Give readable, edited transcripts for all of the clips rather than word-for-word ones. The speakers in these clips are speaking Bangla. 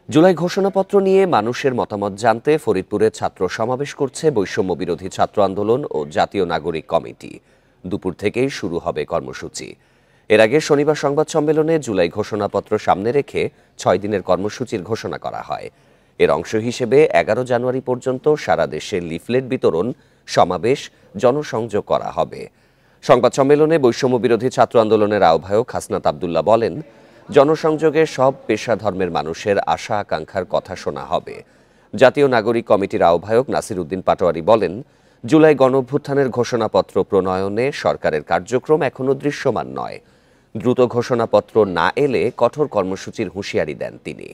জুলাই ঘোষণাপত্র নিয়ে মানুষের মতামত জানতে ফরিদপুরে ছাত্র সমাবেশ করছে বৈষম্য বিরোধী ছাত্র আন্দোলন ও জাতীয় নাগরিক কমিটি। দুপুর থেকেই শুরু হবে কর্মসূচি। এর আগে শনিবার সংবাদ সম্মেলনে জুলাই ঘোষণাপত্র সামনে রেখে 6 দিনের কর্মসূচির ঘোষণা করা হয়। এর অংশ হিসেবে 11 জানুয়ারি পর্যন্ত সারা দেশে লিফলেট বিতরণ, সমাবেশ, জনসংযোগ করা হবে। সংবাদ সম্মেলনে বৈষম্য বিরোধী ছাত্র আন্দোলনের আহ্বায়ক হাসনাত আব্দুল্লাহ বলেন, জনসংযোগে সব পেশা ধর্মের মানুষের আশা আকাঙ্ক্ষার কথা শোনা হবে। জাতীয় নাগরিক কমিটির আহ্বায়ক নাসির উদ্দিন পাটোয়ারি বলেন, জুলাই গণঅভ্যুত্থানের ঘোষণাপত্র প্রণয়নে সরকারের কার্যক্রম এখনো দৃশ্যমান নয়। দ্রুত ঘোষণাপত্র না এলে কঠোর কর্মসূচির হুঁশিয়ারি দেন তিনি।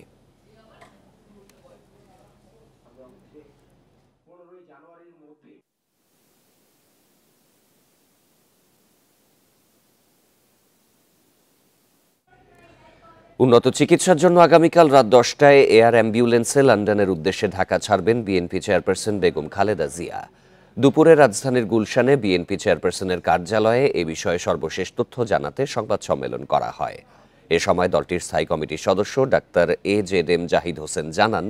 উন্নত চিকিৎসার জন্য আগামীকাল রাত 10টায় এয়ার অ্যাম্বুলেন্সে লন্ডনের উদ্দেশ্যে ঢাকা ছাড়বেন বিএনপি চেয়ারপারসন বেগম খালেদা জিয়া। দুপুরে রাজধানীর গুলশানে বিএনপি চেয়ারপারসনের কার্যালয়ে এ বিষয়ে সর্বশেষ তথ্য জানাতে সংবাদ সম্মেলন করা হয়। এ সময় দলটির স্থায়ী কমিটির সদস্য ডাক্তার এজেডএম জাহিদ হোসেন জানান,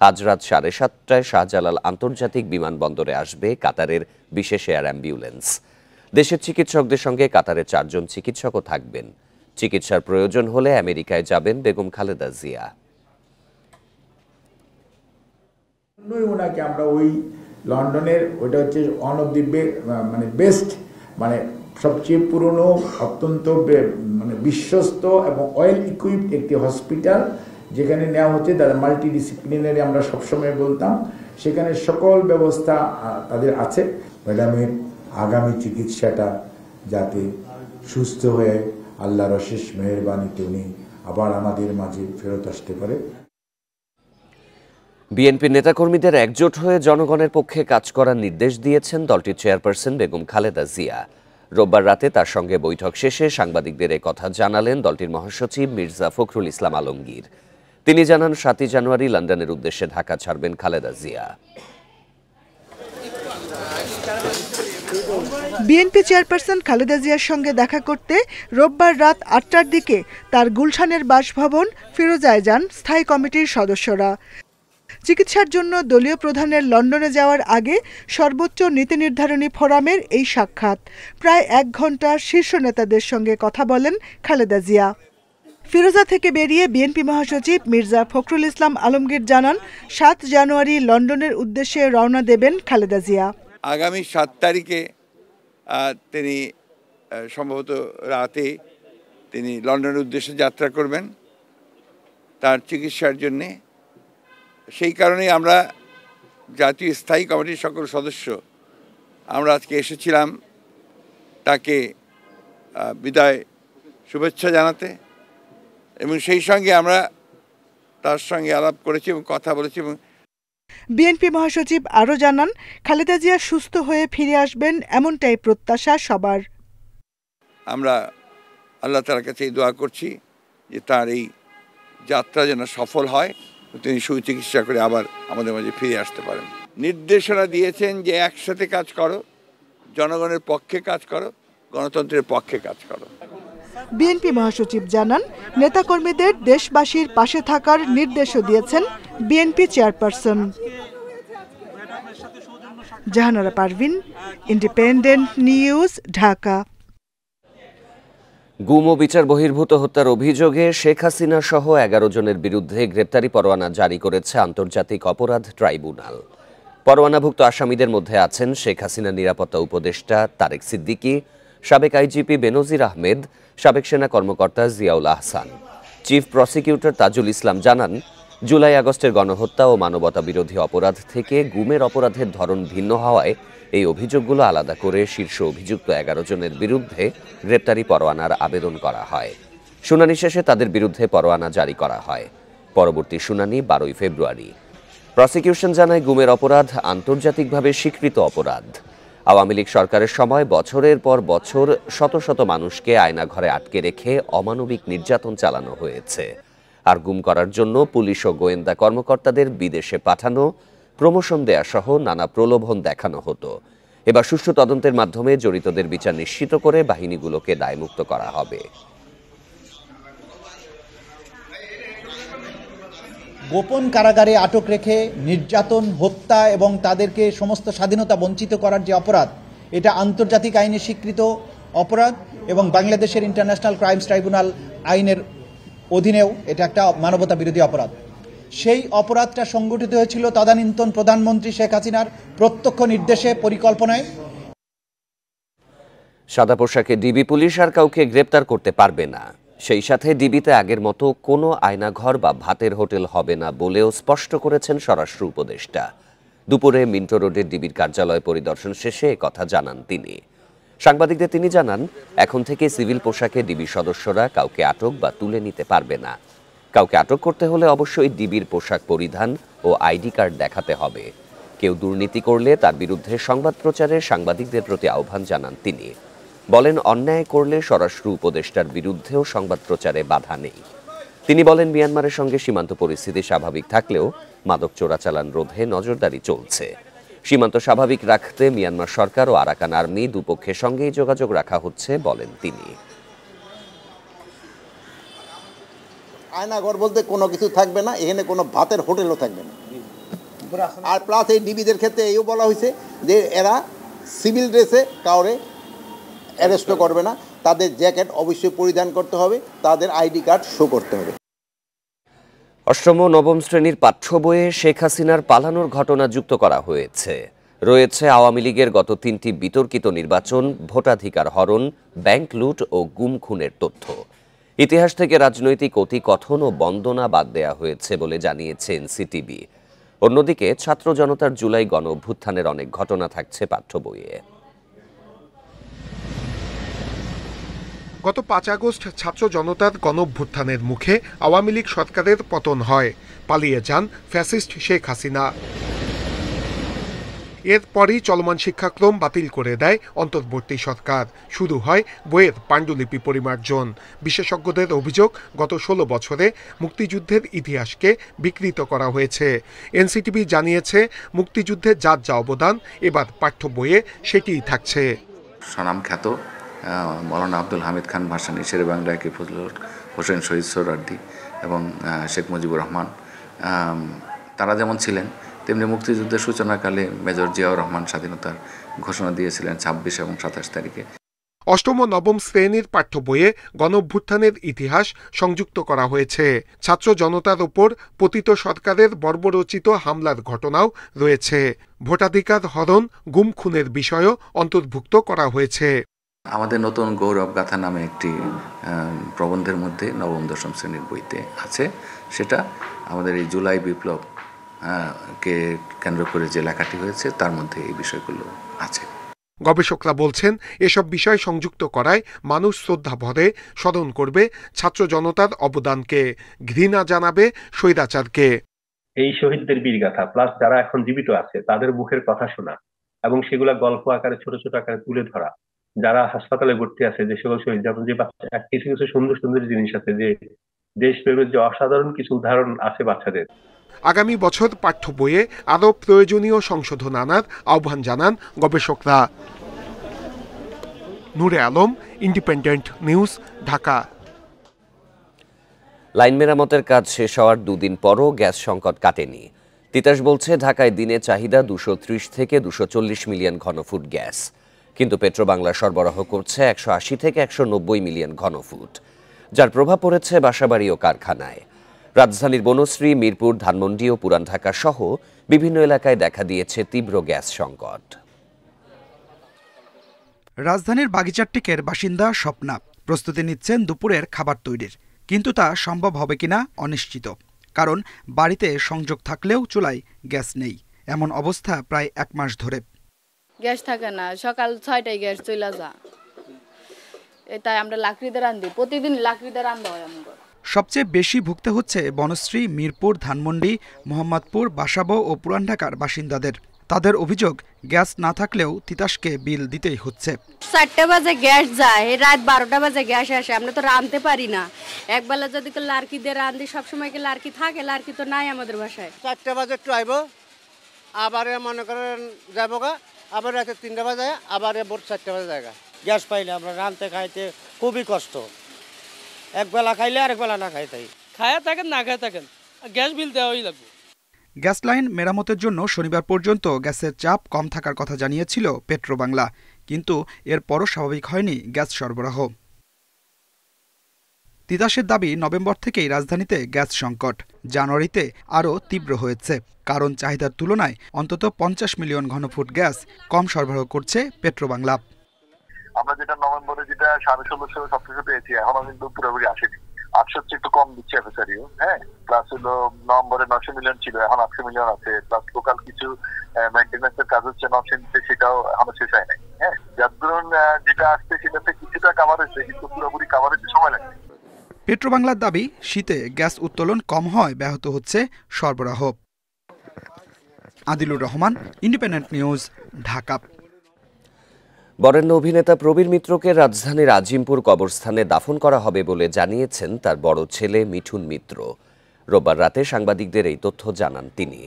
আজ রাত 7:30টায় শাহজালাল আন্তর্জাতিক বিমানবন্দরে আসবে কাতারের বিশেষ এয়ার অ্যাম্বুলেন্স। দেশের চিকিৎসকদের সঙ্গে কাতারের 4 জন চিকিৎসকও থাকবেন। চিকিৎসার প্রয়োজন হলে আমেরিকায় যাবেন বেগম খালেদা জিয়া। ওনাকে আমরা ওই লন্ডনের ওটা হচ্ছে ওয়ান অফ দি বেস্ট সবচেয়ে পুরনো, অত্যন্ত বিশ্বস্ত এবং ওয়েল ইকুইপড একটি হসপিটাল, যেখানে নেওয়া হচ্ছে তাদের মাল্টিডিসিপ্লিনারি, আমরা সবসময় বলতাম সেখানে সকল ব্যবস্থা তাদের আছে। ম্যাডামের আগামী চিকিৎসাটা যাতে সুস্থ হয়ে আল্লাহর অশেষ মেহেরবানিতে উনি আবার আমাদের মাঝে ফেরত আসতে পারে। বিএনপি নেতাকর্মীদের একজোট হয়ে জনগণের পক্ষে কাজ করার নির্দেশ দিয়েছেন দলটির চেয়ারপারসন বেগম খালেদা জিয়া। রোববার রাতে তার সঙ্গে বৈঠক শেষে সাংবাদিকদের কথা জানালেন দলটির মহাসচিব মির্জা ফখরুল ইসলাম আলমগীর। তিনি জানান, 7 জানুয়ারি লন্ডনের উদ্দেশ্যে ঢাকা ছাড়বেন খালেদা জিয়া। বিএনপি চেয়ারপারসন খালেদা জিয়ার সঙ্গে দেখা করতে রোববার রাত 8টার দিকে তার গুলশানের বাসভবন ফিরোজায় যান স্থায়ী কমিটির সদস্যরা। চিকিৎসার জন্য দলীয় প্রধানের লন্ডনে যাওয়ার আগে সর্বোচ্চ নীতি নির্ধারণী ফোরামের এই সাক্ষাৎ। প্রায় 1 ঘণ্টা শীর্ষ নেতাদের সঙ্গে কথা বলেন খালেদা জিয়া। ফিরোজা থেকে বেরিয়ে বিএনপি মহাসচিব মির্জা ফখরুল ইসলাম আলমগীর জানান, 7 জানুয়ারি লন্ডনের উদ্দেশ্যে রওনা দেবেন খালেদা জিয়া। আগামী 7 তারিখে তিনি সম্ভবত রাতে তিনি লন্ডনের উদ্দেশ্যে যাত্রা করবেন তার চিকিৎসার জন্যে। সেই কারণেই আমরা জাতীয় স্থায়ী কমিটির সকল সদস্য আমরা আজকে এসেছিলাম তাকে বিদায় শুভেচ্ছা জানাতে, এবং সেই সঙ্গে আমরা তার সঙ্গে আলাপ করেছি এবং কথা বলেছি। এবং বিএনপি মহাসচিব আরও জানান, খালেদা জিয়া সুস্থ হয়ে ফিরে আসবেন এমনটাই প্রত্যাশা সবার। আমরা আল্লাহ তাআলার কাছে দোয়া করছি যে তার এই যাত্রা যেন সফল হয়, তিনি সুচিকিৎসা করে আবার আমাদের মাঝে ফিরে আসতে পারেন। নির্দেশনা দিয়েছেন যে একসাথে কাজ করো, জনগণের পক্ষে কাজ করো, গণতন্ত্রের পক্ষে কাজ করো। বিএনপি মহাসচিব জানান, নেতাকর্মীদের দেশবাসীর পাশে থাকার নির্দেশও দিয়েছেন BNP chairperson. Jahanara Parvin, independent news, Dhaka. গুম ও বিচার বহির্ভূত হত্যার অভিযোগে শেখ হাসিনা সহ 11 জনের বিরুদ্ধে গ্রেপ্তারি পরোয়ানা জারি করেছে আন্তর্জাতিক অপরাধ ট্রাইব্যুনাল। পরোয়ানাভুক্ত আসামিদের মধ্যে আছেন শেখ হাসিনা নিরাপত্তা উপদেষ্টা তারেক সিদ্দিকী, সাবেক আইজিপি বেনজির আহমেদ, সাবেক সেনা কর্মকর্তা জিয়াউল আহসান। চিফ প্রসিকিউটর তাজুল ইসলাম জানান, জুলাই আগস্টের গণহত্যা ও মানবতা বিরোধী অপরাধ থেকে গুমের অপরাধের ধরন ভিন্ন হওয়ায় এই অভিযোগগুলো আলাদা করে শীর্ষ অভিযুক্ত 11 জনের বিরুদ্ধে গ্রেপ্তারি পরোয়ানার আবেদন করা হয়। শুনানি শেষে তাদের বিরুদ্ধে পরোয়ানা জারি করা হয়। পরবর্তী শুনানি 12 ফেব্রুয়ারি। প্রসিকিউশন জানায়, গুমের অপরাধ আন্তর্জাতিকভাবে স্বীকৃত অপরাধ। আওয়ামী লীগ সরকারের সময় বছরের পর বছর শত শত মানুষকে আয়নাঘরে আটকে রেখে অমানবিক নির্যাতন চালানো হয়েছে। আর গুম করার জন্য পুলিশ ও গোয়েন্দা কর্মকর্তাদের বিদেশে পাঠানো, প্রমোশন দেয়া সহ নানা প্রলোভন দেখানো হতো। এবার সুষ্ঠু তদন্তের মাধ্যমে জড়িতদের বিচার নিশ্চিত করে বাহিনীগুলোকে দায়মুক্ত করা হবে। গোপন কারাগারে আটক রেখে নির্যাতন, হত্যা এবং তাদেরকে সমস্ত স্বাধীনতা বঞ্চিত করার যে অপরাধ, এটা আন্তর্জাতিক আইনে স্বীকৃত অপরাধ এবং বাংলাদেশের ইন্টারন্যাশনাল ক্রাইমস ট্রাইব্যুনাল আইনের অধীনেও এটা একটা মানবতা বিরোধী অপরাধ। সেই অপরাধটা সংগঠিত হয়েছিল তদানীন্তন প্রধানমন্ত্রী শেখ হাসিনার প্রত্যক্ষ নির্দেশে, পরিকল্পনায়। সাদা পোশাকে ডিবি পুলিশ আর কাউকে গ্রেপ্তার করতে পারবে না, সেই সাথে ডিবিতে আগের মতো কোনো আয়নাঘর বা ভাতের হোটেল হবে না বলেও স্পষ্ট করেছেন স্বরাষ্ট্র উপদেষ্টা। দুপুরে মিন্টো রোডের ডিবির কার্যালয় পরিদর্শন শেষে একথা জানান তিনি। সাংবাদিকদের তিনি জানান, এখন থেকে সিভিল পোশাকে ডিবি সদস্যরা কাউকে আটক বা তুলে নিতে পারবে না। কাউকে আটক করতে হলে অবশ্যই ডিবির পোশাক পরিধান ও আইডি কার্ড দেখাতে হবে। কেউ দুর্নীতি করলে তার বিরুদ্ধে সংবাদ প্রচারে সাংবাদিকদের প্রতি আহ্বান জানান তিনি। বলেন, অন্যায় করলে স্বরাষ্ট্র উপদেষ্টার বিরুদ্ধেও সংবাদ প্রচারে বাধা নেই। তিনি বলেন, মিয়ানমারের সঙ্গে সীমান্ত পরিস্থিতি স্বাভাবিক থাকলেও মাদক চোরাচালান রোধে নজরদারি চলছে। সীমান্ত স্বাভাবিক রাখতে মিয়ানমার সরকার ও আরাকান আর্মি দুপক্ষের সঙ্গেই যোগাযোগ রাখা হচ্ছে বলেন তিনি। আয়নাঘর বলতে কোনো কিছু থাকবে না, এখানে কোনো ভাতের হোটেলও থাকবে না। আর প্লাস এই ডিবিদের ক্ষেত্রে এইও বলা হয়েছে যে এরা সিভিল ড্রেসে কাউরে অ্যারেস্টও করবে না, তাদের জ্যাকেট অবশ্যই পরিধান করতে হবে, তাদের আইডি কার্ড শো করতে হবে। অষ্টম ও নবম শ্রেণীর পাঠ্য বইয়ে শেখ হাসিনার পালানোর ঘটনা যুক্ত করা হয়েছে। রয়েছে আওয়ামী লীগের গত 3টি বিতর্কিত নির্বাচন, ভোটাধিকার হরণ, ব্যাংক লুট ও গুম খুনের তথ্য। ইতিহাস থেকে রাজনৈতিক অতিকথন ও বন্দনা বাদ দেয়া হয়েছে বলে জানিয়েছে এনসিটিবি। অন্যদিকে ছাত্র জনতার জুলাই গণ অভ্যুত্থানের অনেক ঘটনা থাকছে পাঠ্য বইয়ে। গত 5 আগস্ট ছাত্র জনতার গণঅভ্যুত্থানের মুখে আওয়ামী লীগ সরকারের পতন হয়, পালিয়ে যান ফ্যাসিস্ট শেখ হাসিনা। এরপরই চলমান শিক্ষাক্রম বাতিল করে দেয় অন্তর্বর্তী সরকার। শুরু হয় বইয়ের পাণ্ডুলিপি পরিমার্জন। বিশেষজ্ঞদের অভিযোগ, গত 16 বছরে মুক্তিযুদ্ধের ইতিহাসকে বিকৃত করা হয়েছে। এনসিটিভি জানিয়েছে, মুক্তিযুদ্ধের যার যা অবদান এবার পাঠ্য বইয়ে সেটিই থাকছে। স্বনামখ্যাত মৌলানা আব্দুল হামিদ খান ভাসানী, শেরে বাংলা কে ফজলুল হোসেন শহীদ সোহরাওয়ার্দী এবং শেখ মুজিবুর রহমান, তারা যেমন ছিলেন তেমনি মুক্তিযুদ্ধের সূচনাকালে মেজর জিয়াউর রহমান স্বাধীনতার ঘোষণা দিয়েছিলেন 26 এবং 27 তারিখে। অষ্টম ও নবম শ্রেণীর পাঠ্য বইয়ে গণঅভ্যুত্থানের ইতিহাস সংযুক্ত করা হয়েছে। ছাত্র জনতার ওপর পতিত সরকারের বর্বরচিত হামলার ঘটনাও রয়েছে। ভোটাধিকার হরণ, গুম খুনের বিষয়ও অন্তর্ভুক্ত করা হয়েছে। আমাদের নতুন গৌরব গাথা নামে একটি প্রবন্ধের মধ্যে নবম দশম শ্রেণীর বইতে আছে। সেটা আমাদের এই জুলাই বিপ্লব কে কেন্দ্র করে যে লেখাটি হয়েছে তার মধ্যে এই বিষয়গুলো আছে। গবেষকরা বলছেন, এসব বিষয় সংযুক্ত করায় মানুষ শ্রদ্ধা ভরে স্মরণ করবে ছাত্র জনতার অবদানকে, ঘৃণা জানাবে স্বৈরাচারকে। এই শহীদদের বীরগাথা প্লাস যারা এখন জীবিত আছে তাদের মুখের কথা শোনা এবং সেগুলা গল্প আকারে ছোট ছোট আকারে তুলে ধরা, যারা হাসপাতালে ভর্তি আছে যে সকল শহীদ, যেমন যে কিছু কিছু সুন্দর সুন্দর জিনিস আছে, যে দেশপ্রেমের যে অসাধারণ কিছু উদাহরণ আছে বাচ্চাদের। আগামী বছর পাঠ্য বইয়ে আরও প্রয়োজনীয় সংশোধন আনার আহ্বান জানান গবেষকরা। Nure Alam, Independent news, Dhaka. Line মেরামতের কাজ শেষ হওয়ার 2 দিন পরও গ্যাস সংকট কাটেনি। তিতাস বলছে, ঢাকায় দিনে চাহিদা 230 থেকে 240 মিলিয়ন ঘনফুট গ্যাস, কিন্তু পেট্রোবাংলা সরবরাহ করছে 180 থেকে 190 মিলিয়ন ঘনফুট, যার প্রভাব পড়েছে বাসাবাড়ি ও কারখানায়। রাজধানীর বনশ্রী, মিরপুর, ধানমন্ডি ও পুরান ঢাকা সহ বিভিন্ন এলাকায় দেখা দিয়েছে তীব্র গ্যাস সংকট। রাজধানীর বাগিচারটিকের বাসিন্দা স্বপ্না প্রস্তুতি নিচ্ছেন দুপুরের খাবার তৈরির, কিন্তু তা সম্ভব হবে কিনা অনিশ্চিত। কারণ বাড়িতে সংযোগ থাকলেও চুলায় গ্যাস নেই, এমন অবস্থা প্রায় 1 মাস ধরে। গ্যাস থাকে না, সকাল 6টায় গ্যাস চলে যা, তাই আমরা লাকড়িতে রান্ধি, প্রতিদিন লাকড়িতে রান্না হয় আমাদের। সবচেয়ে বেশি ভুগতে হচ্ছে বনশ্রী, মিরপুর, ধানমন্ডি, মোহাম্মদপুর, বাসাবো ও পুরান ঢাকার বাসিন্দাদের। তাদের অভিযোগ, গ্যাস না থাকলেও তিতাসকে বিল দিতেই হচ্ছে। 4টা বাজে গ্যাস যায়, রাত 12টা বাজে গ্যাস আসে, আমরা তো রাঁধতে পারি না। একবেলা যদি লার্কি দিয়ে রাঁধি, সবসময় কি লার্কি থাকে? লার্কি তো নাই আমাদের বাসায়। 4টা বাজে একটু আইব, আবার মনে করেন যাবো গা, আবার রাতে 3টা বাজে, আবার ভোর 4টা বাজে জায়গা। গ্যাস পাইলে আমরা রাঁধতে খাইতে খুবই কষ্ট, একবেলা খাইলে আরেক বেলা না খাইতে। খায়া থাকেন না খায় থাকেন, গ্যাস বিল দেওয়াই লাগবে। গ্যাস লাইন মেরামতের জন্য শনিবার পর্যন্ত গ্যাসের চাপ কম থাকার কথা জানিয়েছিল পেট্রোবাংলা, কিন্তু এরপরও স্বাভাবিক হয়নি গ্যাস সরবরাহ। তিতাসের দাবি, নভেম্বর থেকেই রাজধানীতে গ্যাস সংকট জানুয়ারিতে আরও তীব্র হয়েছে, কারণ চাহিদার তুলনায় অন্তত 50 মিলিয়ন ঘনফুট গ্যাস কম সরবরাহ করছে পেট্রোবাংলা। আমরা যেটা নভেম্বরে যেটা 1650 সবকিছু পেয়েছি, এখনো কিন্তু পুরোপুরি আসেনি। 800 একটু কম দিচ্ছে এফএসআরইউ, হ্যাঁ। প্লাস হলো নভেম্বরে 900 মিলিয়ন ছিল, এখন 800 মিলিয়ন আছে। প্লাস লোকাল কিছু মেইনটেন্যান্সের কাজ হচ্ছে নরসিংদীতে, সেটাও এখনো শেষ হয় নাই, হ্যাঁ। যার ধরুন যেটা আসছে সেটাতে কিছুটা কাভার হয়েছে, কিন্তু পুরোপুরি কাভার হতে সময় লাগবে। পেট্রোবাংলার দাবি, শীতে গ্যাস উত্তোলন কম হয় ব্যাহত হচ্ছে সরবরাহ। Adilur Rahman, independent news, Dhaka. বরেণ্য অভিনেতা প্রবীর মিত্রকে রাজধানীর আজিমপুর কবরস্থানে দাফন করা হবে বলে জানিয়েছেন তার বড় ছেলে মিঠুন মিত্র। রোববার রাতে সাংবাদিকদের এই তথ্য জানান তিনি।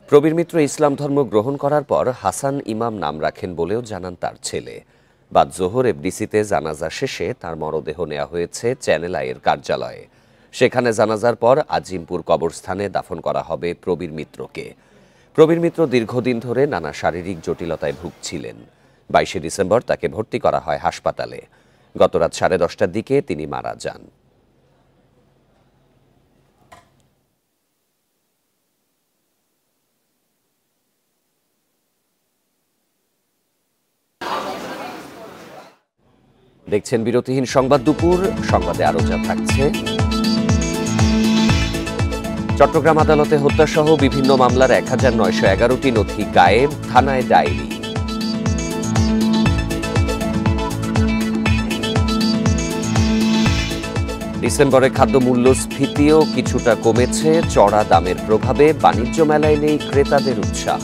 প্রবীর মিত্র ইসলাম ধর্ম গ্রহণ করার পর হাসান ইমাম নাম রাখেন বলেও জানান তার ছেলে। বাদ জোহর এফডিসিতে জানাজা শেষে তার মরদেহ নেওয়া হয়েছে চ্যানেল আইয়ের কার্যালয়ে। সেখানে জানাজার পর আজিমপুর কবরস্থানে দাফন করা হবে প্রবীর মিত্রকে। প্রবীর মিত্র দীর্ঘদিন ধরে নানা শারীরিক জটিলতায় ভুগছিলেন। 22শে ডিসেম্বর তাকে ভর্তি করা হয় হাসপাতালে। গত রাত 10:30টার দিকে তিনি মারা যান। দেখছেন বিরতিহীন সংবাদ দুপুর। সংবাদে আরো যা থাকছে: চট্টগ্রাম আদালতে হত্যাসহ বিভিন্ন মামলার 1911টি নথি গায়েব, থানায় ডায়েরি। ডিসেম্বরে খাদ্য মূল্যস্ফীতিও কিছুটা কমেছে, চড়া দামের প্রভাবে বাণিজ্য মেলায় নেই ক্রেতাদের উৎসাহ।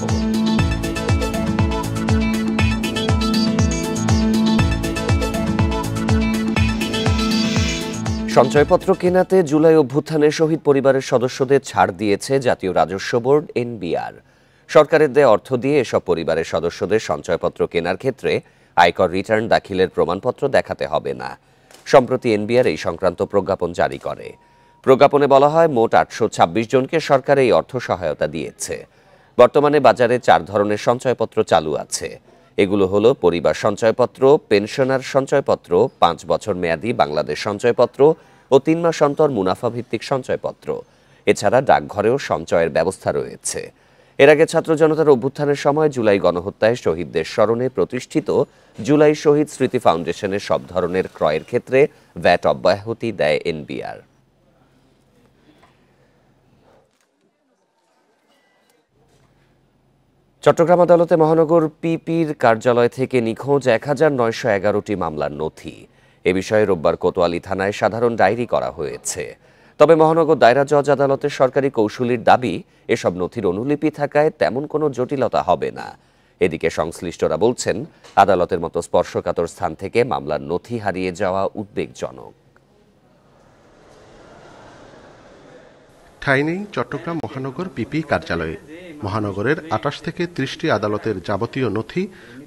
সঞ্চয়পত্র কেনাতে জুলাই অভ্যুত্থানে শহীদ পরিবারের সদস্যদের ছাড় দিয়েছে জাতীয় রাজস্ব বোর্ড এনবিআর। সরকারের দেয়া অর্থ দিয়ে এসব পরিবারের সদস্যদের সঞ্চয়পত্র কেনার ক্ষেত্রে আয়কর রিটার্ন দাখিলের প্রমাণপত্র দেখাতে হবে না। সম্প্রতি এনবিআর এই সংক্রান্ত প্রজ্ঞাপন জারি করে। প্রজ্ঞাপনে বলা হয়, মোট 826 জনকে সরকার এই অর্থ সহায়তা দিয়েছে। বর্তমানে বাজারে 4 ধরনের সঞ্চয়পত্র চালু আছে। এগুলো হলো পরিবার সঞ্চয়পত্র, পেনশনার সঞ্চয়পত্র, 5 বছর মেয়াদী বাংলাদেশ সঞ্চয়পত্র ও 3 মাস অন্তর মুনাফা ভিত্তিক সঞ্চয়পত্র। এছাড়া ডাকঘরেও সঞ্চয়ের ব্যবস্থা রয়েছে। এর আগে ছাত্র জনতার অভ্যুত্থানের সময় জুলাই গণহত্যায় শহীদদের স্মরণে প্রতিষ্ঠিত জুলাই শহীদ স্মৃতি ফাউন্ডেশনের সব ধরনের ক্রয়ের ক্ষেত্রে ভ্যাট অব্যাহতি দেয় এনবিআর। চট্টগ্রাম আদালতে মহানগর পিপির কার্যালয় থেকে নিখোঁজ 1911টি মামলার নথি। এ বিষয়ে রোববার কোতোয়ালি থানায় সাধারণ ডায়েরি করা হয়েছে। তবে মহানগর দায়রা জজ আদালতের সরকারি কৌঁসুলির দাবি, এসব নথির অনুলিপি থাকায় তেমন কোনো জটিলতা হবে না। এদিকে সংশ্লিষ্টরা বলছেন, আদালতের মতো স্পর্শকাতর স্থান থেকে মামলার নথি হারিয়ে যাওয়া উদ্বেগজনক। ঠাঁই নেই চট্টগ্রাম মহানগর পিপি কার্যালয়ে। মহানগরের 28 থেকে 30টি আদালতের যাবতীয় নথি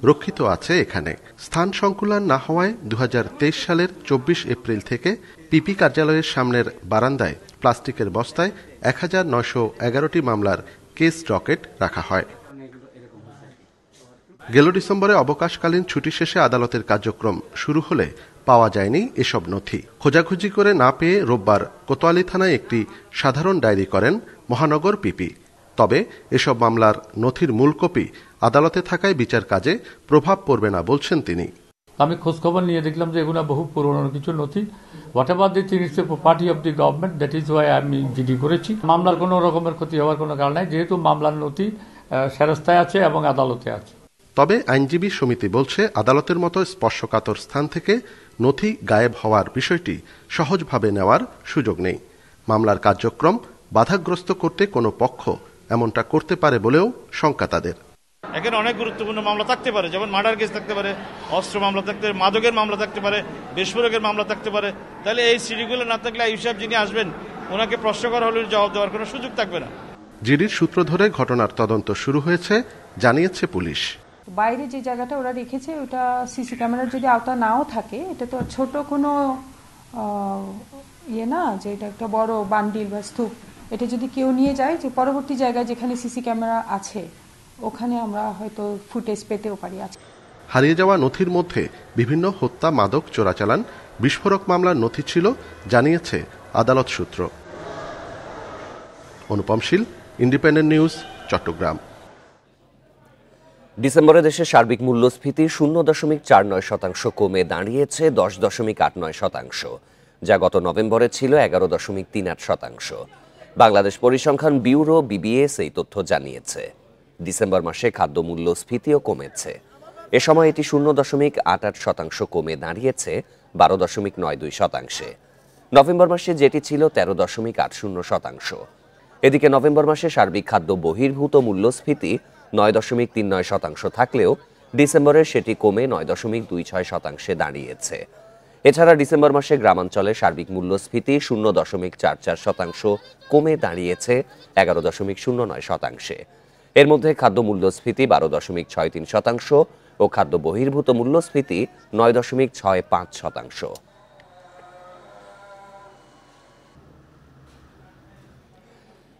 রক্ষিত আছে এখানে। স্থান সংকুলান না হওয়ায় 2023 সালের 24 এপ্রিল থেকে পিপি কার্যালয়ের সামনের বারান্দায় প্লাস্টিকের বস্তায় 1911টি মামলার কেস ডকেট রাখা হয়। গেল ডিসেম্বরে অবকাশকালীন ছুটি শেষে আদালতের কার্যক্রম শুরু হলে পাওয়া যায়নি এসব নথি। খোঁজাখুঁজি করে না পেয়ে রোববার কোতোয়ালি থানায় একটি সাধারণ ডায়েরি করেন মহানগর পিপি। তবে এসব মামলার নথির মূল কপি আদালতে থাকায় বিচার কাজে প্রভাব পড়বে না বলছেন তিনি। আমি খোঁজখবর নিয়ে দেখলাম যে এগুলো বহু পুরনো কিছু নথি। What ever the thing is party of the government, that is Y আমি জিডি করেছি। মামলার কোনো রকমের ক্ষতি হওয়ার কোনো কারণ নাই, যেহেতু মামলার নথি সেরাস্তায় আছে এবং আদালতে আছে। তবে আইনজীবী সমিতি বলছে, আদালতের মতো স্পর্শকাতর স্থান থেকে নথি গায়েব হওয়ার বিষয়টি সহজভাবে নেওয়ার সুযোগ নেই। মামলার কার্যক্রম বাধাগ্রস্ত করতে কোনো পক্ষ এমনটা করতে পারে বলেও শঙ্কা তাদের। এখানে অনেক গুরুত্বপূর্ণ মামলা থাকতে পারে, যেমন মার্ডার কেস থাকতে পারে, অস্ত্র মামলা থাকতে পারে, মাদকের মামলা থাকতে পারে, বিস্ফোরকের মামলা থাকতে পারে। তাহলে এই সিডিগুলো না থাকলে আইয়ুব সাহেব যিনি আসবেন, ওনাকে প্রশ্ন করা হলে জবাব দেওয়ার কোনো সুযোগ থাকবে না। জিডির সূত্র ধরে ঘটনার তদন্ত শুরু হয়েছে জানিয়েছে পুলিশ। বাইরে যে জায়গাটা ওরা রেখেছে ওটা সিসি ক্যামেরার যদি আওতা নাও থাকে, এটা তো ছোট কোনো ইয়ে না যে এটা একটা বড় বান্ডিল বা স্তূপ, এটা যদি কেউ নিয়ে যায়, যে পরবর্তী জায়গায় যেখানে সিসি ক্যামেরা আছে ওখানে আমরা হয়তো ফুটেজ পেতেও পারি। হারিয়ে যাওয়া নথির মধ্যে বিভিন্ন হত্যা, মাদক চোরাচালান, বিস্ফোরক মামলার নথি ছিল, জানিয়েছে আদালত সূত্র। অনুপম শীল, ইন্ডিপেন্ডেন্ট নিউজ, চট্টগ্রাম। ডিসেম্বরে দেশে সার্বিক মূল্যস্ফীতি 0.49% কমে দাঁড়িয়েছে 10.89%, যা গত নভেম্বরে ছিল 11.38%। বাংলাদেশ পরিসংখ্যান ব্যুরো BBS এই তথ্য জানিয়েছে। ডিসেম্বর মাসে খাদ্য মূল্যস্ফীতিও কমেছে। এ সময় এটি 0.88% কমে দাঁড়িয়েছে 12.92%। নভেম্বর মাসে যেটি ছিল 13.80%। এদিকে নভেম্বর মাসে সার্বিক খাদ্য বহির্ভূত মূল্যস্ফীতি 9.39% থাকলেও ডিসেম্বরে সেটি কমে 9.26% দাঁড়িয়েছে। এছাড়া ডিসেম্বর মাসে গ্রামাঞ্চলে সার্বিক মূল্যস্ফীতি 0.44% কমে দাঁড়িয়েছে 11.09%। এর মধ্যে খাদ্য মূল্যস্ফীতি 12.63% ও খাদ্য বহির্ভূত মূল্যস্ফীতি 9.65%।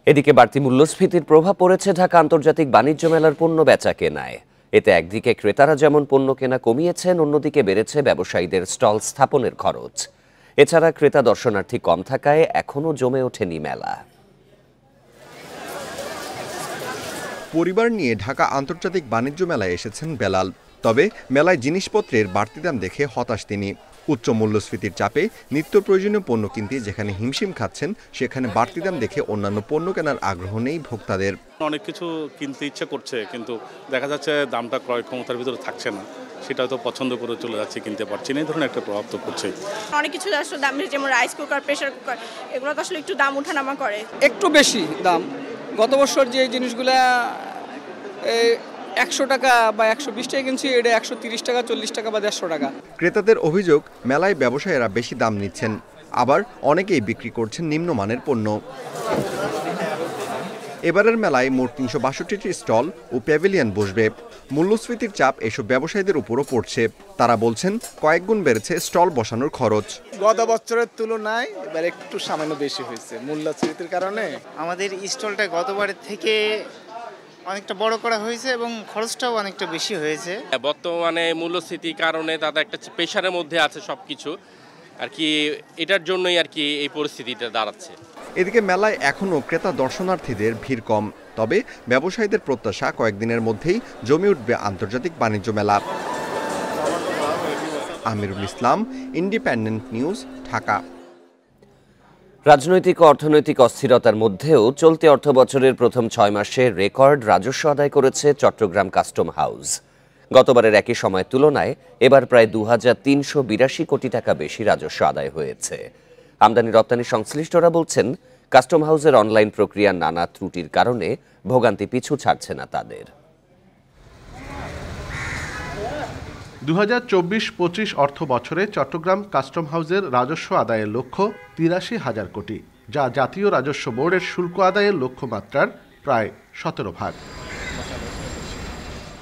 এদিকে বাড়তি মূল্যস্ফীতির প্রভাব পড়েছে ঢাকা আন্তর্জাতিক বাণিজ্য মেলার পণ্য বেচা কেনায়। এতে একদিকে ক্রেতারা যেমন পণ্য কেনা কমিয়েছেন, অন্যদিকে বেড়েছে ব্যবসায়ীদের স্টল স্থাপনের খরচ। এছাড়া ক্রেতা দর্শনার্থী কম থাকায় এখনও জমে ওঠেনি মেলা। পরিবার নিয়ে ঢাকা আন্তর্জাতিক বাণিজ্য মেলায় এসেছেন বেলাল। তবে মেলায় জিনিসপত্রের বাড়তি দাম দেখে হতাশ তিনি। উচ্চ মূল্যস্ফীতির চাপে নিত্য প্রয়োজনীয় পণ্য কিনতে যেখানে হিমশিম খাচ্ছেন, সেখানে বাড়তি দাম দেখে অন্যান্য পণ্য কেনার আগ্রহ নেই ভোক্তাদের। অনেক কিছু কিনতে ইচ্ছে করছে, কিন্তু দেখা যাচ্ছে দামটা ক্রয় ক্ষমতার ভিতরে থাকছে না, সেটা তো পছন্দ করে চলে যাচ্ছে, কিনতে পারছি না। এই ধরনের একটা প্রভাব তো পড়ছে। অনেক কিছু আসলে দাম, যেমন রাইস কুকার, প্রেসার কুকার, এগুলো তো আসলে একটু দাম ওঠানামা করে, একটু বেশি দাম। গত বছর যে জিনিসগুলা 100 টাকা বা 120 টাকা কিনছি, এটা 130 টাকা, 40 টাকা বা 150 টাকা। ক্রেতাদের অভিযোগ, মেলায় ব্যবসায়ীরা বেশি দাম নিচ্ছেন, আবার অনেকেই বিক্রি করছেন নিম্নমানের পণ্য। এবারের মেলায় মোট 362টি স্টল ও প্যাভিলিয়ন বসবে। মূল্যস্ফীতির চাপ এসব ব্যবসায়ীদের উপরও পড়ছে। তারা বলছেন কয়েকগুণ বেড়েছে স্টল বসানোর খরচ। গত বছরের তুলনায় এবার একটু সামান্য বেশি হয়েছে মূল্যস্ফীতির কারণে। আমাদের স্টলটা গতবারের থেকে অনেকটা বড় করা হয়েছে এবং খরচটাও অনেকটা বেশি হয়েছে। বর্তমানে মূল্যস্ফীতির কারণে তারা একটা প্রেশারের মধ্যে আছে সবকিছু আর কি, এটার জন্যই আর কি এই পরিস্থিতিটা দাঁড়াচ্ছে। এদিকে মেলায় এখনও ক্রেতা দর্শনার্থীদের ভিড় কম, তবে ব্যবসায়ীদের প্রত্যাশা কয়েকদিনের মধ্যেই জমে উঠবে আন্তর্জাতিক বাণিজ্য মেলা। Amirul Islam, independent news, Dhaka. রাজনৈতিক ও অর্থনৈতিক অস্থিরতার মধ্যেও চলতি অর্থবছরের প্রথম 6 মাসে রেকর্ড রাজস্ব আদায় করেছে চট্টগ্রাম কাস্টম হাউস। গতবারের একই সময়ের তুলনায় এবার প্রায় 2382 কোটি টাকা বেশি রাজস্ব আদায় হয়েছে। আমদানি রপ্তানি সংশ্লিষ্টরা বলছেন, কাস্টম হাউসের অনলাইন প্রক্রিয়ার নানা ত্রুটির কারণে ভোগান্তি পিছু ছাড়ছে না তাদের। 2024-25 অর্থ বছরে চট্টগ্রাম কাস্টম হাউসের রাজস্ব আদায়ের লক্ষ্য 83,000 কোটি, যা জাতীয় রাজস্ব বোর্ডের শুল্ক আদায়ের লক্ষ্যমাত্রার প্রায় 17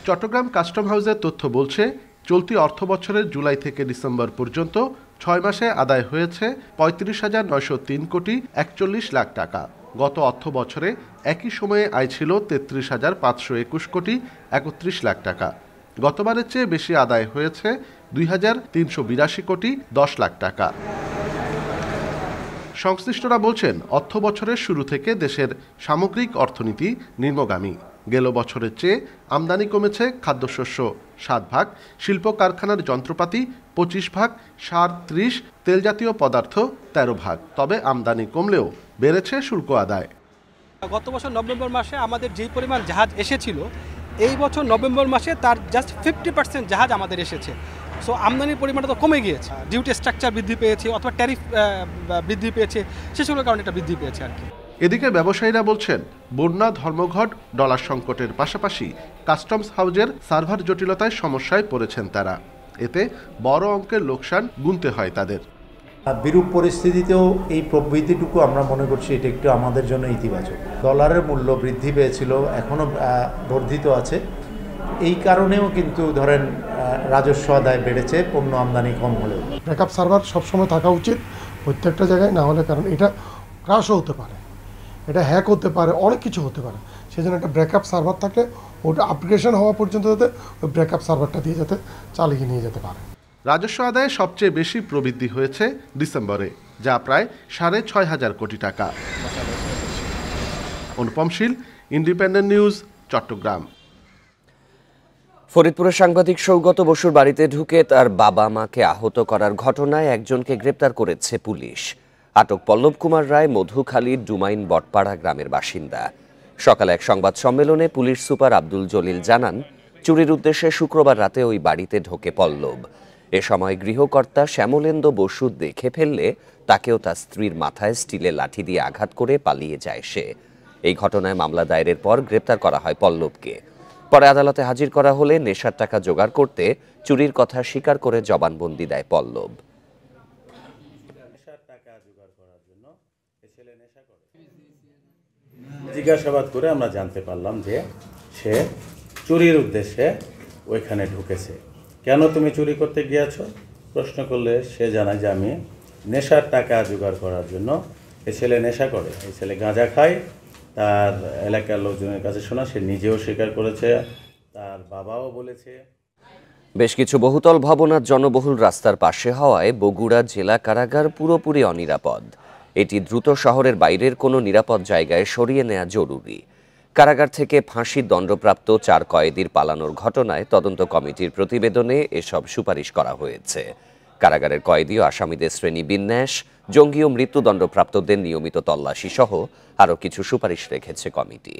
চট্টগ্রাম কাস্টম হাউসের তথ্য বলছে, চলতি অর্থ বছরের জুলাই থেকে ডিসেম্বর পর্যন্ত 6 মাসে আদায় হয়েছে 35,903 কোটি 41 লাখ টাকা। গত অর্থ বছরে একই সময়ে আয় ছিল 33,521 কোটি 31 লাখ টাকা। গতবারের চেয়ে বেশি আদায় হয়েছে 2,382 কোটি 10 লাখ টাকা। সংশ্লিষ্টরা বলছেন, অর্থ বছরের শুরু থেকে দেশের সামগ্রিক অর্থনীতি নিম্নগামী। গেল বছরের চেয়ে আমদানি কমেছে খাদ্যশস্য 7%, শিল্প কারখানার যন্ত্রপাতি 25%, সার 30%, তেলজাতীয় পদার্থ 13%। তবে আমদানি কমলেও বেড়েছে শুল্ক আদায়। গত বছর নভেম্বর মাসে আমাদের যেই পরিমাণ জাহাজ এসেছিল, এই বছর নভেম্বর মাসে তার জাস্ট 50% জাহাজ আমাদের এসেছে। সো আমদানির পরিমাণটা তো কমে গিয়েছে। ডিউটি স্ট্রাকচার বৃদ্ধি পেয়েছে অথবা ট্যারিফ বৃদ্ধি পেয়েছে, সেসবের কারণে এটা বৃদ্ধি পেয়েছে আর কি। এদিকে ব্যবসায়ীরা বলছেন, বন্যা, ধর্মঘট, ডলার সংকটের পাশাপাশি কাস্টমস হাউজের সার্ভার জটিলতায় সমস্যায় পড়েছেন তারা। এতে বড় অঙ্কের লোকসান গুনতে হয় তাদের। বিরূপ পরিস্থিতিতেও এই প্রবৃদ্ধিটুকু আমরা মনে করছি এটা একটু আমাদের জন্য ইতিবাচক। ডলারের মূল্য বৃদ্ধি পেয়েছিল, এখনও বর্ধিত আছে। এই কারণেও কিন্তু ধরেন রাজস্ব আদায় বেড়েছে, পণ্য আমদানি কম হলেও। ব্যাকআপ সার্ভার সবসময় থাকা উচিত প্রত্যেকটা জায়গায়, না হলে কারণ এটা ক্রাশও হতে পারে। এটা হ্যাক হতে পারে, অনেক কিছু হতে পারে। সেজন্য একটা ব্যাকআপ সার্ভার থাকলে ওটা আপগ্রেডেশন হওয়া পর্যন্ত যাতে ওই ব্যাকআপ সার্ভারটা দিয়ে যাতে চালিয়ে নিয়ে যেতে পারে। রাজস্ব আদায়ে সবচেয়ে বেশি প্রবৃদ্ধি হয়েছে ডিসেম্বরে, যা প্রায় 6,500 কোটি টাকা। অনুপম শীল, ইন্ডিপেন্ডেন্ট নিউজ, চট্টগ্রাম। ফরিদপুরের সাংবাদিক সৌগত বসুর বাড়িতে ঢুকে তার বাবা মাকে আহত করার ঘটনায় একজনকে গ্রেপ্তার করেছে পুলিশ। আটক পল্লব কুমার রায় মধুখালীর ডুমাইন বটপাড়া গ্রামের বাসিন্দা। সকালে এক সংবাদ সম্মেলনে পুলিশ সুপার আব্দুল জলিল জানান, চুরির উদ্দেশ্যে শুক্রবার রাতে ওই বাড়িতে ঢোকে পল্লব। এ সময় গৃহকর্তা শ্যামলেন্দু বসু দেখে ফেললে তাকেও তার স্ত্রীর মাথায় স্টিলের লাঠি দিয়ে আঘাত করে পালিয়ে যায় সে। এই ঘটনায় মামলা দায়েরের পর গ্রেপ্তার করা হয় পল্লবকে। পরে আদালতে হাজির করা হলে নেশার টাকা জোগাড় করতে চুরির কথা স্বীকার করে জবানবন্দি দেয় পল্লব। জিজ্ঞাসাবাদ করে আমরা জানতে পারলাম যে সে চুরির উদ্দেশ্যে ওইখানে ঢুকেছে। কেন তুমি চুরি করতে গিয়েছো প্রশ্ন করলে সে জানায় যে আমি নেশার টাকা জোগাড় করার জন্য। এই ছেলে নেশা করে, এই ছেলে গাঁজা খায়। তার এলাকার লোকজনের কাছে শোনা, সে নিজেও স্বীকার করেছে, তার বাবাও বলেছে। বেশ কিছু বহুতল ভবন আর জনবহুল রাস্তার পাশে হওয়ায় বগুড়া জেলা কারাগার পুরোপুরি অনিরাপদ। এটি দ্রুত শহরের বাইরের কোনো নিরাপদ জায়গায় সরিয়ে নেওয়া জরুরি। কারাগার থেকে ফাঁসির দণ্ডপ্রাপ্ত 4 কয়েদির পালানোর ঘটনায় তদন্ত কমিটির প্রতিবেদনে এসব সুপারিশ করা হয়েছে। কারাগারের কয়েদি ও আসামিদের শ্রেণী বিন্যাস, জঙ্গি ও মৃত্যুদণ্ডপ্রাপ্তদের নিয়মিত তল্লাশি সহ আরও কিছু সুপারিশ রেখেছে কমিটি।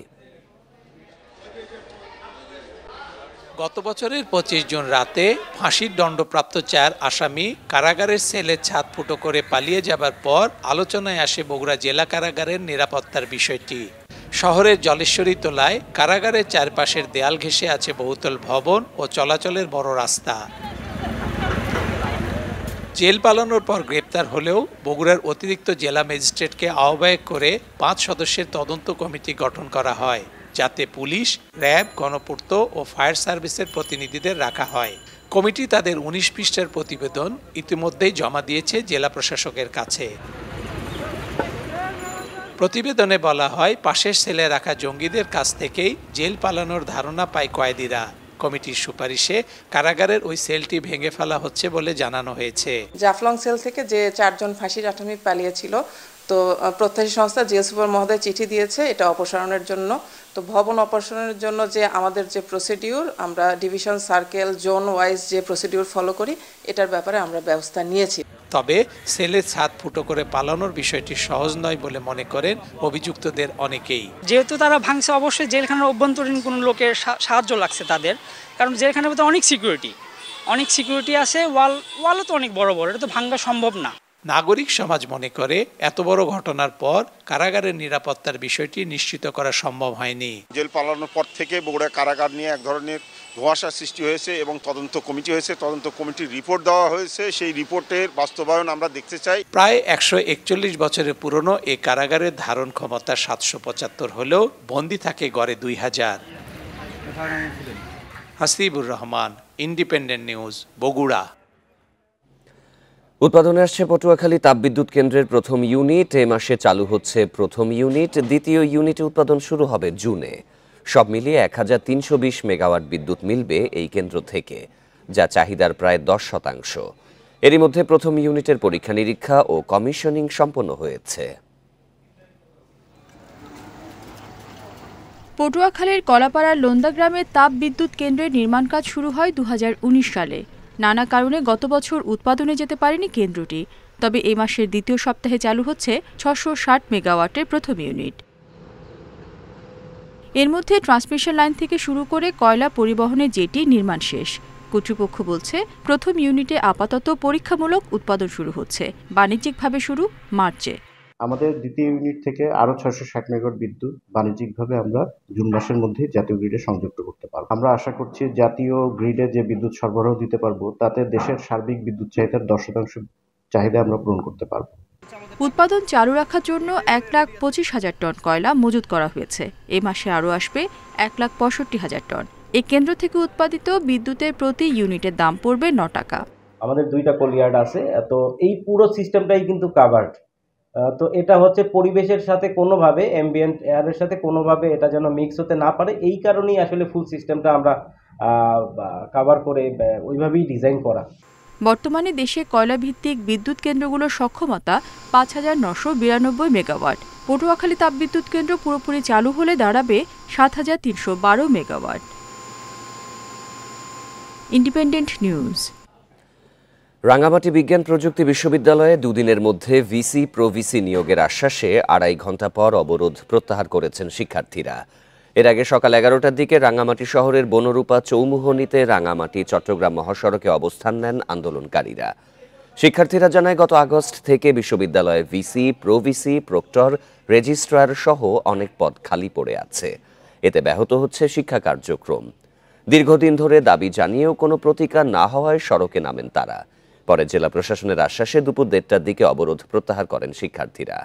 গত বছরের 25 জুন রাতে ফাঁসির দণ্ডপ্রাপ্ত 4 আসামি কারাগারের সেলের ছাদ ফুটো করে পালিয়ে যাবার পর আলোচনায় আসে বগুড়া জেলা কারাগারের নিরাপত্তার বিষয়টি। শহরের জলেশ্বরী তোলায় কারাগারের চারপাশের দেয়াল ঘেঁষে আছে বহুতল ভবন ও চলাচলের বড় রাস্তা। জেল পালানোর পর গ্রেপ্তার হলেও বগুড়ার অতিরিক্ত জেলা ম্যাজিস্ট্রেটকে আহ্বায়ক করে 5 সদস্যের তদন্ত কমিটি গঠন করা হয়, যাতে পুলিশ, র্যাব, গণপূর্ত ও ফায়ার সার্ভিসের প্রতিনিধিদের রাখা হয়। কমিটি তাদের 19 পৃষ্ঠার প্রতিবেদন ইতিমধ্যেই জমা দিয়েছে জেলা প্রশাসকের কাছে। প্রতিবেদনে বলা হয়, পাশের সেলে রাখা জঙ্গিদের কাছ থেকেই জেল পালানোর ধারণা পায় কয়েদিরা। কমিটির সুপারিশে কারাগারের ওই সেলটি ভেঙে ফেলা হচ্ছে বলে জানানো হয়েছে। জাফলং সেল থেকে যে 4 জন ফাঁসির আসামি পালিয়েছিল, তো প্রত্যাশী সংস্থা জেল সুপার মহোদয় চিঠি দিয়েছে এটা অপসারণের জন্য। তো ভবন অপসারণের জন্য যে আমাদের যে প্রসিডিউর, আমরা ডিভিশন, সার্কেল, জোন ওয়াইজ যে প্রসিডিউর ফলো করি, এটার ব্যাপারে আমরা ব্যবস্থা নিয়েছি। তবে সেলের ছাদ ফুটো করে পালানোর বিষয়টি সহজ নয় বলে মনে করেন অভিযুক্তদের অনেকেই। যেহেতু তারা ভাঙছে, অবশ্যই জেলখানার অভ্যন্তরীণ কোনো লোকের সাহায্য লাগছে তাদের, কারণ জেলখানার মধ্যে অনেক সিকিউরিটি আছে, ওয়ালও তো অনেক বড় বড়, এটা তো ভাঙা সম্ভব না। নাগরিক সমাজ মনে করে এত বড় ঘটনার পর কারাগারের নিরাপত্তার বিষয়টি নিশ্চিত করা সম্ভব হয়নি। জেল পালানোর পর থেকে বগুড়া কারাগার নিয়ে এক ধরনের ধোঁয়াশার সৃষ্টি হয়েছে এবং তদন্ত কমিটি হয়েছে, তদন্ত কমিটির রিপোর্ট দেওয়া হয়েছে। সেই রিপোর্টের বাস্তবায়ন আমরা দেখতে চাই। প্রায় 141 বছরের পুরনো এই কারাগারের ধারণ ক্ষমতা 775 হলেও বন্দী থাকে গড়ে 2000। Hasibur Rahman, independent news, Bogura. উৎপাদনে আসছে পটুয়াখালী তাপবিদ্যুৎ কেন্দ্রের প্রথম ইউনিট। এ মাসে চালু হচ্ছে প্রথম ইউনিট। দ্বিতীয় ইউনিটে উৎপাদন শুরু হবে জুনে। সব মিলিয়ে 1320 মেগাওয়াট বিদ্যুৎ মিলবে এই কেন্দ্র থেকে, যা চাহিদার প্রায় 10%। এরই মধ্যে প্রথম ইউনিটের পরীক্ষা নিরীক্ষা ও কমিশনিং সম্পন্ন হয়েছে। পটুয়াখালীর কলাপাড়ার লোন্দা গ্রামের তাপ বিদ্যুৎ কেন্দ্রের নির্মাণ কাজ শুরু হয় 2019 সালে। নানা কারণে গত বছর উৎপাদনে যেতে পারেনি কেন্দ্রটি। তবে এই মাসের দ্বিতীয় সপ্তাহে চালু হচ্ছে 660 মেগাওয়াটের প্রথম ইউনিট। এর মধ্যে ট্রান্সমিশন লাইন থেকে শুরু করে কয়লা পরিবহনের জেটি নির্মাণ শেষ। কর্তৃপক্ষ বলছে, প্রথম ইউনিটে আপাতত পরীক্ষামূলক উৎপাদন শুরু হচ্ছে, বাণিজ্যিকভাবে শুরু মার্চে। আমাদের দ্বিতীয় ইউনিট থেকে আরও 660 মেগাওয়াট বিদ্যুৎ বাণিজ্যিকভাবে আমরা জুন মাসের মধ্যে জাতীয় গ্রিডে সংযুক্ত করতে পারব। আমরা আশা করছি জাতীয় গ্রিডে যে বিদ্যুৎ সরবরাহ দিতে পারবো, তাতে দেশের সার্বিক বিদ্যুৎ চাহিদার 10% চাহিদা আমরা পূরণ করতে পারব। উৎপাদন চালু রাখার জন্য 1,25,000 টন কয়লা মজুত করা হয়েছে। এই মাসে আরও আসবে 1,65,000 টন। এই কেন্দ্র থেকে উৎপাদিত বিদ্যুতের প্রতি ইউনিটের দাম পড়বে 9 টাকা। আমাদের 2টা কোল ইয়ার্ড আছে, তো এই পুরো সিস্টেমটাই কিন্তু কাভার্ড। তো এটা হচ্ছে পরিবেশের সাথে কোনোভাবে অ্যাম্বিয়েন্ট এয়ারের সাথে কোনোভাবে এটা যেন মিক্স হতে না পারে, এই কারণেই আসলে ফুল সিস্টেমটা আমরা কভার করে ওইভাবেই ডিজাইন করা। বর্তমানে দেশে কয়লাভিত্তিক বিদ্যুৎ কেন্দ্রগুলোর সক্ষমতা ৫,৯৯২ মেগাওয়াট। পটুয়াখালী তাপবিদ্যুৎ কেন্দ্র পুরোপুরি চালু হলে দাঁড়াবে ৭,৩১২ মেগাওয়াট। Independent News. রাঙ্গামাটি বিজ্ঞান প্রযুক্তি বিশ্ববিদ্যালয়ে দুদিনের মধ্যে ভিসি প্রভিসি নিয়োগের আশ্বাসে ২.৫ ঘণ্টা পর অবরোধ প্রত্যাহার করেছেন শিক্ষার্থীরা। এর আগে সকাল ১১টার দিকে রাঙ্গামাটি শহরের বনরূপা চৌমুহনীতে রাঙ্গামাটি চট্টগ্রাম মহাসড়কে অবস্থান নেন আন্দোলনকারীরা। শিক্ষার্থীরা জানায়, গত আগস্ট থেকে বিশ্ববিদ্যালয়ে ভিসি, প্রভিসি, প্রক্টর, রেজিস্ট্রার সহ অনেক পদ খালি পড়ে আছে। এতে ব্যাহত হচ্ছে শিক্ষা কার্যক্রম। দীর্ঘদিন ধরে দাবি জানিয়েও কোনো প্রতিকার না হওয়ায় সড়কে নামেন তারা। পরে জেলা প্রশাসনের আশ্বাসে দুপুর ১:৩০টার দিকে অবরোধ প্রত্যাহার করেন শিক্ষার্থীরা।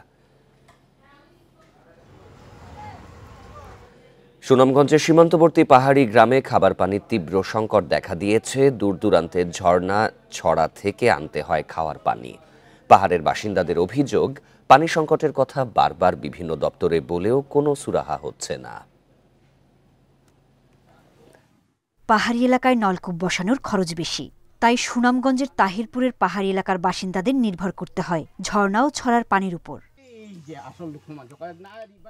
সুনামগঞ্জের সীমান্তবর্তী পাহাড়ি গ্রামে খাবার পানির তীব্র সংকট দেখা দিয়েছে। দূর দূরান্তের ঝর্ণা ছড়া থেকে আনতে হয় খাওয়ার পানি। পাহাড়ের বাসিন্দাদের অভিযোগ, পানি সংকটের কথা বারবার বিভিন্ন দপ্তরে বলেও কোনো সুরাহা হচ্ছে না। পাহাড়ি এলাকায় নলকূপ বসানোর খরচ বেশি, তাই সুনামগঞ্জের তাহিরপুরের পাহাড়ি এলাকার বাসিন্দাদের নির্ভর করতে হয় ঝর্ণা ও ছড়ার পানির উপর।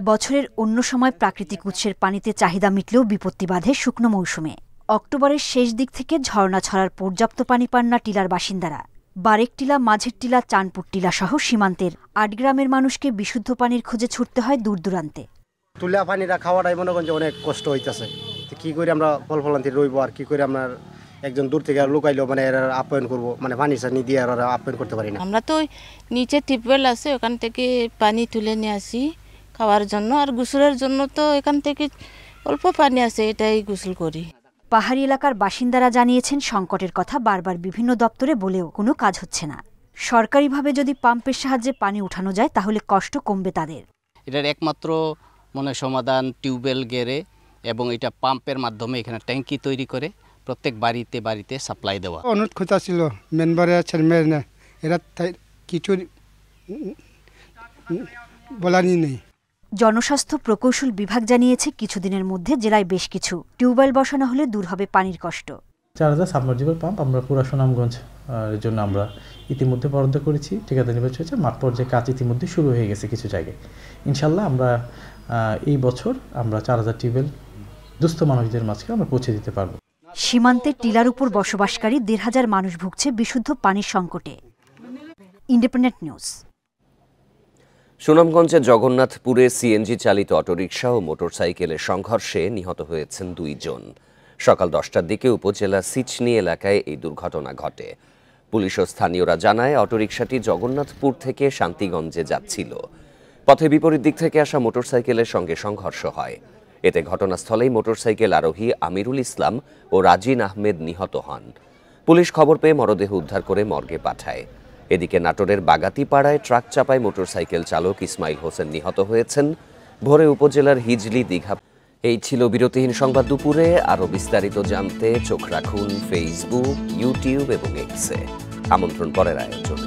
বছরের অন্য সময় প্রাকৃতিক উৎসের পানিতে চাহিদা মিটলেও বিপত্তি বাধে শুকনো মৌসুমে। অক্টোবরের শেষ দিক থেকে ঝর্ণা ছড়ার পর্যাপ্ত পানি পান না টিলার বাসিন্দারা। বারেক টিলা, মাঝের টিলা, চাঁদপুর টিলা সহ সীমান্তের ৮ গ্রামের মানুষকে বিশুদ্ধ পানির খোঁজে ছুটতে হয় দূর দূরান্তে। তুলা পানিটা খাওয়াটাই মনে করেন যে অনেক কষ্ট হইতেছে। কি করে আমরা ফল ফলান্তি রইব, আর কি করে আমরা একজন দূর থেকে লুকাইলেও মানে এরা আপ্যায়ন করবো, মানে পানি সানি দিয়ে আর আপ্যায়ন করতে পারি না। আমরা তো নিচে টিউবওয়েল আছে, ওখান থেকে পানি তুলে নিয়ে আসি খাওয়ার জন্য, আর গোসলের জন্য তো এখান থেকে অল্প পানি আছে, এটাই গোসল করি। পাহাড়ি এলাকার বাসিন্দারা জানিয়েছেন, সংকটের কথা বারবার বিভিন্ন দপ্তরে বলেও কোনো কাজ হচ্ছে না। সরকারিভাবে যদি পাম্পের সাহায্যে পানি উঠানো যায় তাহলে কষ্ট কমবে তাদের। এটার একমাত্র সমাধান টিউবওয়েল গেড়ে এবং এটা পাম্পের মাধ্যমে এখানে ট্যাঙ্কি তৈরি করে প্রত্যেক বাড়িতে বাড়িতে সাপ্লাই দেওয়া। অনুরোধ কথা ছিল মেম্বারে চেয়ারম্যান, এরা কিছু বলারই নেই। জনস্বাস্থ্য প্রকৌশল বিভাগ জানিয়েছে, কিছুদিনের মধ্যে জেলায় বেশ কিছু টিউবওয়েল বসানো হলে দূর হবে পানির কষ্ট। 4000 সাবমার্জিবল পাম্প আমরা পুরো সুনামগঞ্জ এর জন্য আমরা ইতিমধ্যে বরাদ্দ করেছি। ঠিকাদার নির্বাচন হয়েছে, মাঠ পর্যায়ে কাজ ইতিমধ্যে শুরু হয়ে গেছে কিছু জায়গায়। ইনশাল্লাহ আমরা এই বছর আমরা 4000 টিউবওয়েল দুস্থ মানুষদের মাঝে আমরা পৌঁছে দিতে পারব। সীমান্তে টিলার উপর বসবাসকারী ১,৫০০ মানুষ ভুগছে বিশুদ্ধ পানির সংকটে। Independent news. সুনামগঞ্জের জগন্নাথপুরে সিএনজি চালিত অটোরিকশা ও মোটরসাইকেলের সংঘর্ষে নিহত হয়েছেন 2 জন। সকাল 10টার দিকে উপজেলার সিচনি এলাকায় এই দুর্ঘটনা ঘটে। পুলিশ ও স্থানীয়রা জানায়, অটোরিকশাটি জগন্নাথপুর থেকে শান্তিগঞ্জে যাচ্ছিল। পথে বিপরীত দিক থেকে আসা মোটরসাইকেলের সঙ্গে সংঘর্ষ হয়। এতে ঘটনাস্থলেই মোটরসাইকেল আরোহী আমিরুল ইসলাম ও রাজিন আহমেদ নিহত হন। পুলিশ খবর পেয়ে মরদেহ উদ্ধার করে মর্গে পাঠায়। এদিকে নাটোরের বাগাতিপাড়ায় ট্রাক চাপায় মোটরসাইকেল চালক ইসমাইল হোসেন নিহত হয়েছেন। ভোরে উপজেলার হিজলি দীঘা। এই ছিল বিরতিহীন সংবাদ দুপুরে। আরও বিস্তারিত জানতে চোখ রাখুন ফেসবুক, ইউটিউব এবং এক্সে। আমন্ত্রণ পরের আয়োজনে।